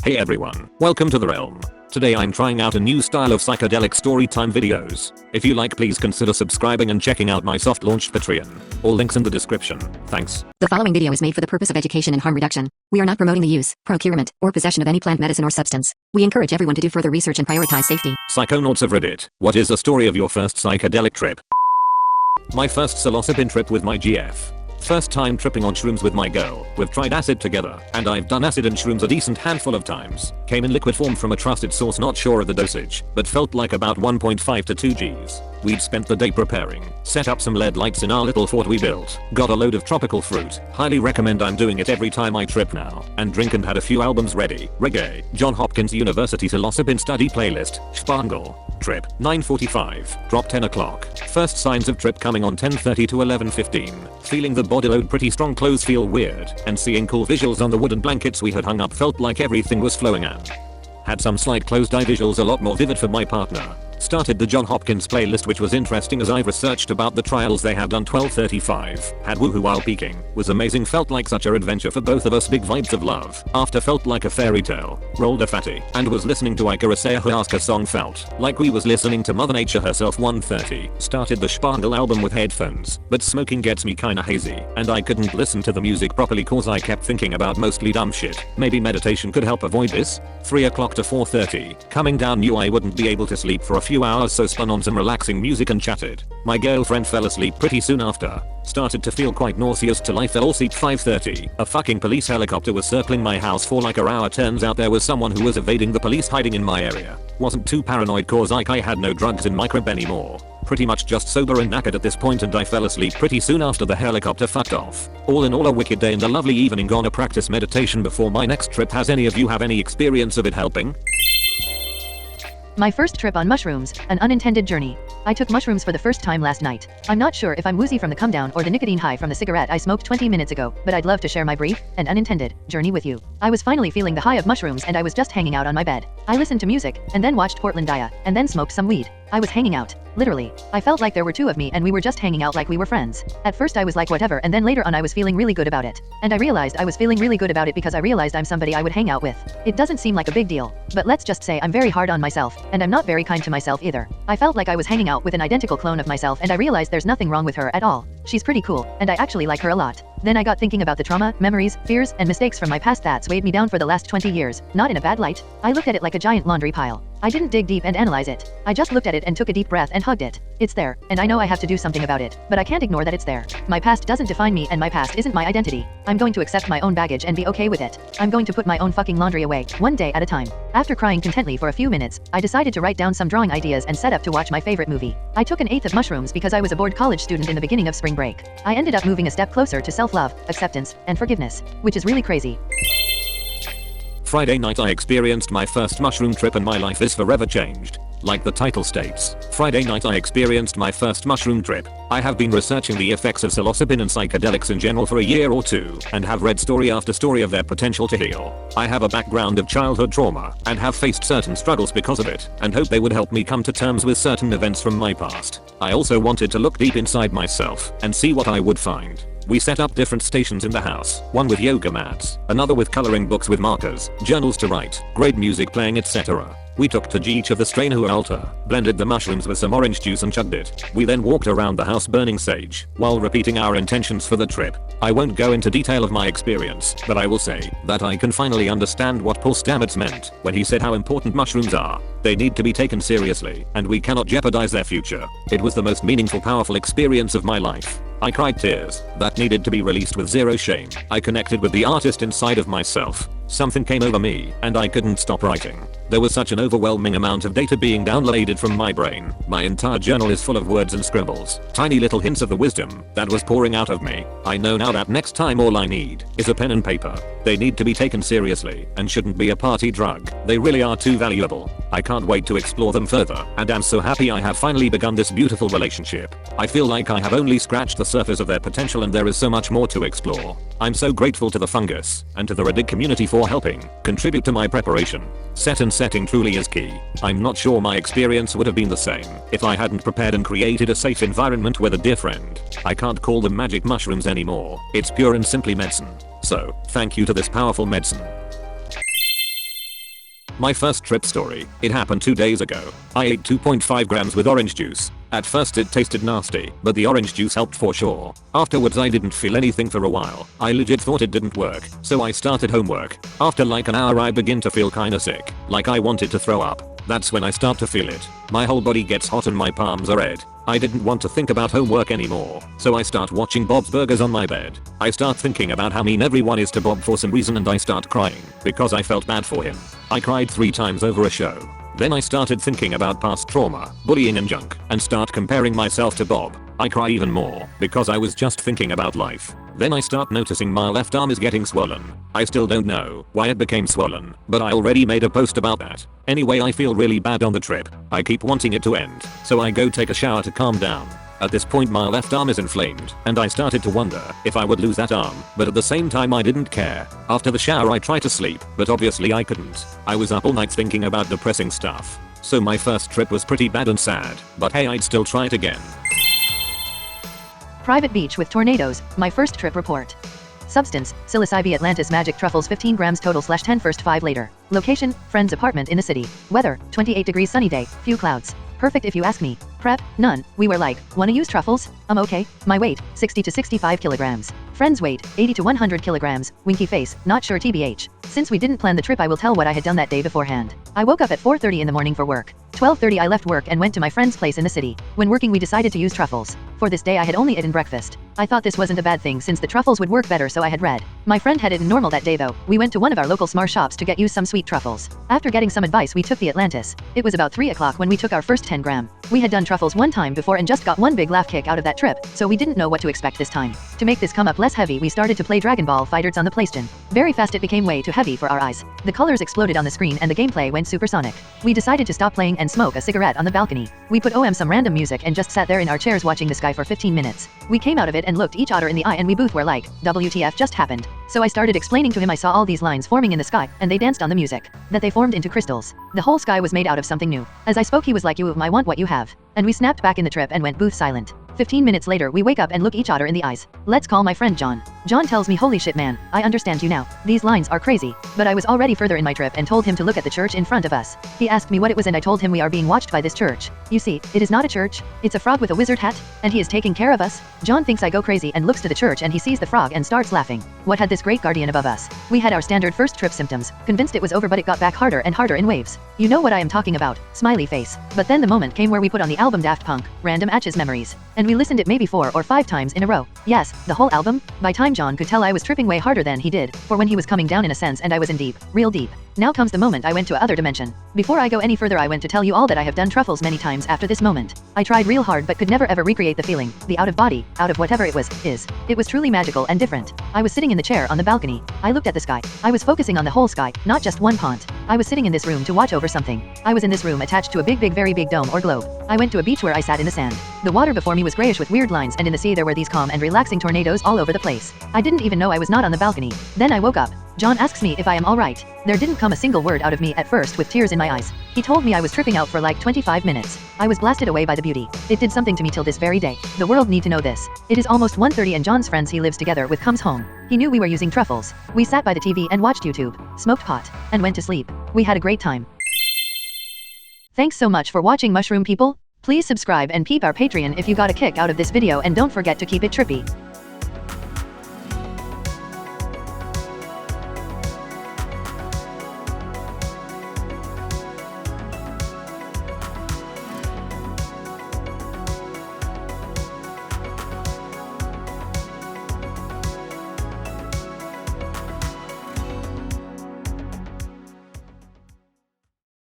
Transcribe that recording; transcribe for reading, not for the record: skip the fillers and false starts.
Hey everyone, welcome to the realm. Today I'm trying out a new style of psychedelic storytime videos. If you like, please consider subscribing and checking out my soft launched Patreon. All links in the description. Thanks. The following video is made for the purpose of education and harm reduction. We are not promoting the use, procurement, or possession of any plant medicine or substance. We encourage everyone to do further research and prioritize safety. Psychonauts of Reddit, what is the story of your first psychedelic trip? My first psilocybin trip with my GF. First time tripping on shrooms with my girl. We've tried acid together, and I've done acid and shrooms a decent handful of times. Came in liquid form from a trusted source, not sure of the dosage, but felt like about 1.5 to 2 Gs. We'd spent the day preparing, set up some LED lights in our little fort we built, got a load of tropical fruit, highly recommend, I'm doing it every time I trip now, and drink, and had a few albums ready. Reggae, John Hopkins University psilocybin study playlist, Spangle. Trip, 9:45, drop 10 o'clock. First signs of trip coming on 10:30 to 11:15. Feeling the body load pretty strong, clothes feel weird, and seeing cool visuals on the wooden blankets we had hung up felt like everything was flowing out. Had some slight closed eye visuals, a lot more vivid for my partner. Started the John Hopkins playlist, which was interesting as I've researched about the trials they had done. 12:35. Had woohoo while peaking. Was amazing, felt like such a adventure for both of us, big vibes of love. After felt like a fairy tale. Rolled a fatty. And was listening to Icarusea Huasca song, felt like we was listening to Mother Nature herself. 1:30. Started the Spangle album with headphones, but smoking gets me kinda hazy, and I couldn't listen to the music properly cause I kept thinking about mostly dumb shit. Maybe meditation could help avoid this. 3 o'clock to 4:30. Coming down, knew I wouldn't be able to sleep for a few hours, so spun on some relaxing music and chatted. My girlfriend fell asleep pretty soon after. Started to feel quite nauseous till I fell asleep. 5:30. A fucking police helicopter was circling my house for like an hour. Turns out there was someone who was evading the police hiding in my area. Wasn't too paranoid cause I had no drugs in my crib anymore. Pretty much just sober and knackered at this point, and I fell asleep pretty soon after the helicopter fucked off. All in all, a wicked day and a lovely evening. Gonna practice meditation before my next trip. Has any of you have any experience of it helping? My first trip on mushrooms, an unintended journey. I took mushrooms for the first time last night. I'm not sure if I'm woozy from the come down or the nicotine high from the cigarette I smoked 20 minutes ago, but I'd love to share my brief and unintended journey with you. I was finally feeling the high of mushrooms, and I was just hanging out on my bed. I listened to music, and then watched Portlandia, and then smoked some weed. I was hanging out. Literally. I felt like there were two of me and we were just hanging out like we were friends. At first I was like whatever, and then later on I was feeling really good about it. And I realized I was feeling really good about it because I realized I'm somebody I would hang out with. It doesn't seem like a big deal, but let's just say I'm very hard on myself, and I'm not very kind to myself either. I felt like I was hanging out with an identical clone of myself, and I realized there's nothing wrong with her at all. She's pretty cool, and I actually like her a lot. Then I got thinking about the trauma, memories, fears, and mistakes from my past that's weighed me down for the last 20 years, not in a bad light. I looked at it like a giant laundry pile. I didn't dig deep and analyze it. I just looked at it and took a deep breath and hugged it. It's there, and I know I have to do something about it, but I can't ignore that it's there. My past doesn't define me, and my past isn't my identity. I'm going to accept my own baggage and be okay with it. I'm going to put my own fucking laundry away, one day at a time. After crying contently for a few minutes, I decided to write down some drawing ideas and set up to watch my favorite movie. I took 1/8 of mushrooms because I was a bored college student in the beginning of spring break. I ended up moving a step closer to self-love, acceptance, and forgiveness, which is really crazy. Friday night I experienced my first mushroom trip, and my life is forever changed. Like the title states, Friday night I experienced my first mushroom trip. I have been researching the effects of psilocybin and psychedelics in general for a year or two, and have read story after story of their potential to heal. I have a background of childhood trauma, and have faced certain struggles because of it, and hope they would help me come to terms with certain events from my past. I also wanted to look deep inside myself, and see what I would find. We set up different stations in the house, one with yoga mats, another with coloring books with markers, journals to write, great music playing, etc. We took to each of the strain altar, blended the mushrooms with some orange juice and chugged it. We then walked around the house burning sage, while repeating our intentions for the trip. I won't go into detail of my experience, but I will say that I can finally understand what Paul Stamets meant when he said how important mushrooms are. They need to be taken seriously, and we cannot jeopardize their future. It was the most meaningful, powerful experience of my life. I cried tears that needed to be released with zero shame. I connected with the artist inside of myself. Something came over me, and I couldn't stop writing. There was such an overwhelming amount of data being downloaded from my brain. My entire journal is full of words and scribbles, tiny little hints of the wisdom that was pouring out of me. I know now that next time all I need is a pen and paper. They need to be taken seriously, and shouldn't be a party drug. They really are too valuable. I can't wait to explore them further, and am so happy I have finally begun this beautiful relationship. I feel like I have only scratched the surface of their potential, and there is so much more to explore. I'm so grateful to the fungus, and to the Reddit community for helping contribute to my preparation. Set and setting truly is key. I'm not sure my experience would have been the same if I hadn't prepared and created a safe environment with a dear friend. I can't call them magic mushrooms anymore. It's pure and simply medicine. So, thank you to this powerful medicine. My first trip story. It happened 2 days ago. I ate 2.5 grams with orange juice. At first it tasted nasty, but the orange juice helped for sure. Afterwards I didn't feel anything for a while. I legit thought it didn't work, so I started homework. After like an hour I begin to feel kinda sick, like I wanted to throw up. That's when I start to feel it. My whole body gets hot and my palms are red. I didn't want to think about homework anymore, so I start watching Bob's Burgers on my bed. I start thinking about how mean everyone is to Bob for some reason and I start crying, because I felt bad for him. I cried 3 times over a show. Then I started thinking about past trauma, bullying and junk, and start comparing myself to Bob. I cry even more, because I was just thinking about life. Then I start noticing my left arm is getting swollen. I still don't know why it became swollen, but I already made a post about that. Anyway, I feel really bad on the trip. I keep wanting it to end, so I go take a shower to calm down. At this point my left arm is inflamed, and I started to wonder if I would lose that arm, but at the same time I didn't care. After the shower I tried to sleep, but obviously I couldn't. I was up all night thinking about depressing stuff. So my first trip was pretty bad and sad, but hey, I'd still try it again. Private beach with tornadoes, my first trip report. Substance, psilocybin Atlantis magic truffles 15 grams total / 10 first 5 later. Location, friend's apartment in the city. Weather, 28 degrees sunny day, few clouds. Perfect if you ask me. Prep, none. We were like, wanna use truffles? Okay. My weight, 60 to 65 kilograms. Friend's weight, 80 to 100 kilograms. Winky face, not sure tbh. Since we didn't plan the trip I will tell what I had done that day beforehand. I woke up at 4:30 in the morning for work. 12:30 I left work and went to my friend's place in the city. When working we decided to use truffles. For this day I had only eaten breakfast. I thought this wasn't a bad thing since the truffles would work better, so I had read. My friend had eaten normal that day though. We went to one of our local smart shops to get some sweet truffles. After getting some advice we took the Atlantis. It was about 3 o'clock when we took our first 10 gram. We had done truffles one time before and just got one big laugh kick out of that trip, so we didn't know what to expect this time. To make this come up less heavy we started to play Dragon Ball FighterZ on the PlayStation. Very fast it became way too heavy for our eyes. The colors exploded on the screen and the gameplay went supersonic. We decided to stop playing and smoke a cigarette on the balcony. We put some random music and just sat there in our chairs watching the sky for 15 minutes. We came out of it and looked each other in the eye and we both were like, WTF just happened. So I started explaining to him I saw all these lines forming in the sky, and they danced on the music. That they formed into crystals. The whole sky was made out of something new. As I spoke he was like, I want what you have. And we snapped back in the trip and went booth silent. 15 minutes later we wake up and look each other in the eyes. Let's call my friend John. John tells me, holy shit man, I understand you now. These lines are crazy. But I was already further in my trip and told him to look at the church in front of us. He asked me what it was and I told him we are being watched by this church. You see, it is not a church. It's a frog with a wizard hat, and he is taking care of us. John thinks I go crazy and looks to the church and he sees the frog and starts laughing. What had this great guardian above us? We had our standard first trip symptoms, convinced it was over but it got back harder and harder in waves. You know what I am talking about, smiley face. But then the moment came where we put on the album Daft Punk, Random Access Memories. And we listened it maybe 4 or 5 times in a row. Yes, the whole album. By time John could tell I was tripping way harder than he did, for when he was coming down in a sense and I was in deep, real deep. Now comes the moment I went to a other dimension. Before I go any further I went to tell you all that I have done truffles many times after this moment. I tried real hard but could never ever recreate the feeling, the out of body, out of whatever it was, is. It was truly magical and different. I was sitting in the chair on the balcony. I looked at the sky. I was focusing on the whole sky, not just one pond. I was sitting in this room to watch over something. I was in this room attached to a big very big dome or globe. I went to a beach where I sat in the sand. The water before me was grayish with weird lines and in the sea there were these calm and relaxing tornadoes all over the place. I didn't even know I was not on the balcony. Then I woke up. John asks me if I am alright. There didn't come a single word out of me at first with tears in my eyes. He told me I was tripping out for like 25 minutes. I was blasted away by the beauty. It did something to me till this very day. The world need to know this. It is almost 1:30 and John's friends he lives together with comes home. He knew we were using truffles. We sat by the TV and watched YouTube, smoked pot, and went to sleep. We had a great time. Thanks so much for watching Mushroom people. Please subscribe and peep our Patreon if you got a kick out of this video and don't forget to keep it trippy.